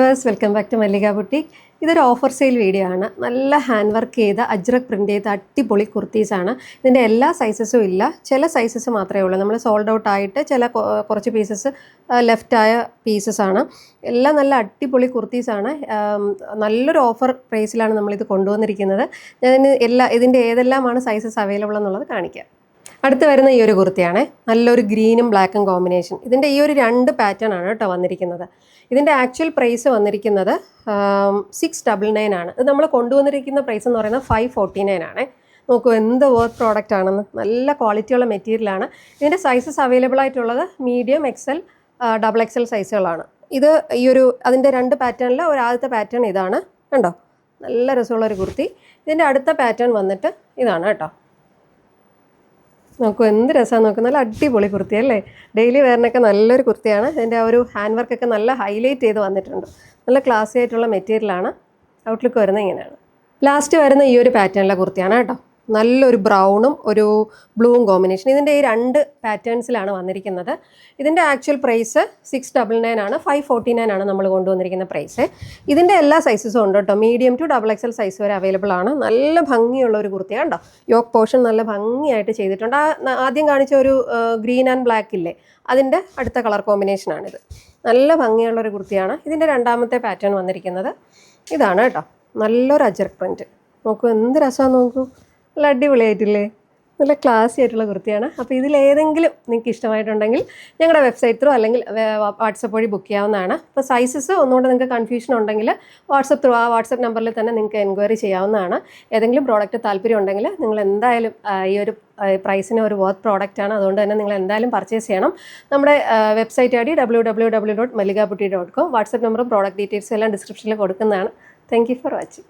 Viewers, welcome back to Mallika boutique. ഇതൊരു offer sale video ആണ്. നല്ല ഹാൻഡ് വർക്ക് ചെയ്ത അജ്രക് പ്രിൻ്റ് ചെയ്ത അടിപൊളി കുർത്തീസാണ്. ഇതിൻ്റെ എല്ലാ സൈസസും ഇല്ല, ചില സൈസസ് മാത്രമേ ഉള്ളൂ. നമ്മൾ സോൾഡ് ഔട്ട് ആയിട്ട് കുറച്ച് പീസസ് ലെഫ്റ്റായ പീസസ് ആണ്. എല്ലാം നല്ല അടിപൊളി കുർത്തീസാണ്. നല്ലൊരു ഓഫർ പ്രൈസിലാണ് നമ്മളിത് കൊണ്ടുവന്നിരിക്കുന്നത്. ഞാൻ ഇതിൻ്റെ ഏതെല്ലാമാണ് സൈസസ് അവൈലബിൾ എന്നുള്ളത് കാണിക്കാം. അടുത്ത് വരുന്ന ഈ ഒരു കുർത്തിയാണ്, നല്ലൊരു ഗ്രീനും ബ്ലാക്കും കോമ്പിനേഷൻ. ഇതിൻ്റെ ഈ ഒരു 2 പാറ്റേൺ ആണ് കേട്ടോ വന്നിരിക്കുന്നത്. ഇതിൻ്റെ ആക്ച്വൽ പ്രൈസ് വന്നിരിക്കുന്നത് 699 ആണ്. ഇത് നമ്മൾ കൊണ്ടുവന്നിരിക്കുന്ന പ്രൈസ് എന്ന് പറയുന്നത് 549 ആണ്. നോക്കൂ എന്ത് വർത്ത് പ്രോഡക്റ്റ് ആണെന്ന്. നല്ല ക്വാളിറ്റിയുള്ള മെറ്റീരിയലാണ്. ഇതിൻ്റെ സൈസസ് അവൈലബിൾ ആയിട്ടുള്ളത് മീഡിയം, XL, XXL സൈസുകളാണ്. ഇത് അതിൻ്റെ 2 പാറ്റേണിൽ ആദ്യത്തെ പാറ്റേൺ ഇതാണ് കണ്ടോ, നല്ല രസമുള്ളൊരു കുർത്തി. ഇതിൻ്റെ അടുത്ത പാറ്റേൺ വന്നിട്ട് ഇതാണ് കേട്ടോ. നോക്കൂ എന്ത് രസമാണ്, നോക്കൂ നല്ല അടിപൊളി കുർത്തി അല്ലേ. ഡെയിലി വെയറിനൊക്കെ നല്ലൊരു കുർത്തിയാണ്. ഇതിൻ്റെ ആ ഒരു ഹാൻഡ് വർക്കൊക്കെ നല്ല ഹൈലൈറ്റ് ചെയ്ത് വന്നിട്ടുണ്ട്. നല്ല ക്ലാസി ആയിട്ടുള്ള മെറ്റീരിയലാണ്. ഔട്ട്ലുക്ക് വരുന്നത് ഇങ്ങനെയാണ്. ലാസ്റ്റ് വരുന്ന ഈ ഒരു പാറ്റേണിലെ കുർത്തിയാണ് കേട്ടോ. നല്ലൊരു ബ്രൗണും ഒരു ബ്ലൂവും കോമ്പിനേഷൻ. ഇതിൻ്റെ ഈ 2 പാറ്റേൺസിലാണ് വന്നിരിക്കുന്നത്. ഇതിൻ്റെ ആക്ച്വൽ പ്രൈസ് 699 ആണ്. 549 ആണ് നമ്മൾ കൊണ്ടുവന്നിരിക്കുന്ന പ്രൈസ്. ഇതിൻ്റെ എല്ലാ സൈസസും ഉണ്ട് കേട്ടോ. മീഡിയം ടു XXL സൈസ് വരെ അവൈലബിൾ ആണ്. നല്ല ഭംഗിയുള്ള ഒരു കുർത്തിയാണ് കേട്ടോ. യോക്ക് പോർഷൻ നല്ല ഭംഗിയായിട്ട് ചെയ്തിട്ടുണ്ട്. ആദ്യം കാണിച്ച ഒരു ഗ്രീൻ ആൻഡ് ബ്ലാക്ക് ഇല്ലേ, അതിൻ്റെ അടുത്ത കളർ കോമ്പിനേഷനാണിത്. നല്ല ഭംഗിയുള്ളൊരു കുർത്തിയാണ്. ഇതിൻ്റെ രണ്ടാമത്തെ പാറ്റേൺ വന്നിരിക്കുന്നത് ഇതാണ് കേട്ടോ. നല്ലൊരു അജ്രക് പ്രിൻറ്റ്. നോക്കൂ എന്ത് രസമാണ്, നോക്കൂ നല്ല അടിപൊളിയായിട്ടില്ലേ. നല്ല ക്ലാസി ആയിട്ടുള്ള കുർത്തിയാണ്. അപ്പോൾ ഇതിലേതെങ്കിലും നിങ്ങൾക്ക് ഇഷ്ടമായിട്ടുണ്ടെങ്കിൽ ഞങ്ങളുടെ വെബ്സൈറ്റ് ത്രൂ അല്ലെങ്കിൽ വാട്സപ്പ് വഴി ബുക്ക് ചെയ്യാവുന്നതാണ്. അപ്പോൾ സൈസസ് ഒന്നുകൊണ്ട് നിങ്ങൾക്ക് കൺഫ്യൂഷൻ ഉണ്ടെങ്കിൽ വാട്സപ്പ് നമ്പറിൽ തന്നെ നിങ്ങൾക്ക് എൻക്വയറി ചെയ്യാവുന്നതാണ്. ഏതെങ്കിലും പ്രോഡക്റ്റ് താല്പര്യം ഉണ്ടെങ്കിൽ നിങ്ങൾ എന്തായാലും ഈ ഒരു പ്രൈസിന് ഒരു വർത്ത് പ്രോഡക്റ്റാണ്. അതുകൊണ്ട് തന്നെ നിങ്ങൾ എന്തായാലും പർച്ചേസ് ചെയ്യണം. നമ്മുടെ വെബ്സൈറ്റ് ID www.malligaboutique.com. വാട്സപ്പ് നമ്പറും പ്രോഡക്റ്റ് ഡീറ്റെയിൽസും എല്ലാം ഡിസ്ക്രിപ്ഷനിൽ കൊടുക്കുന്നതാണ്. Thank you for watching.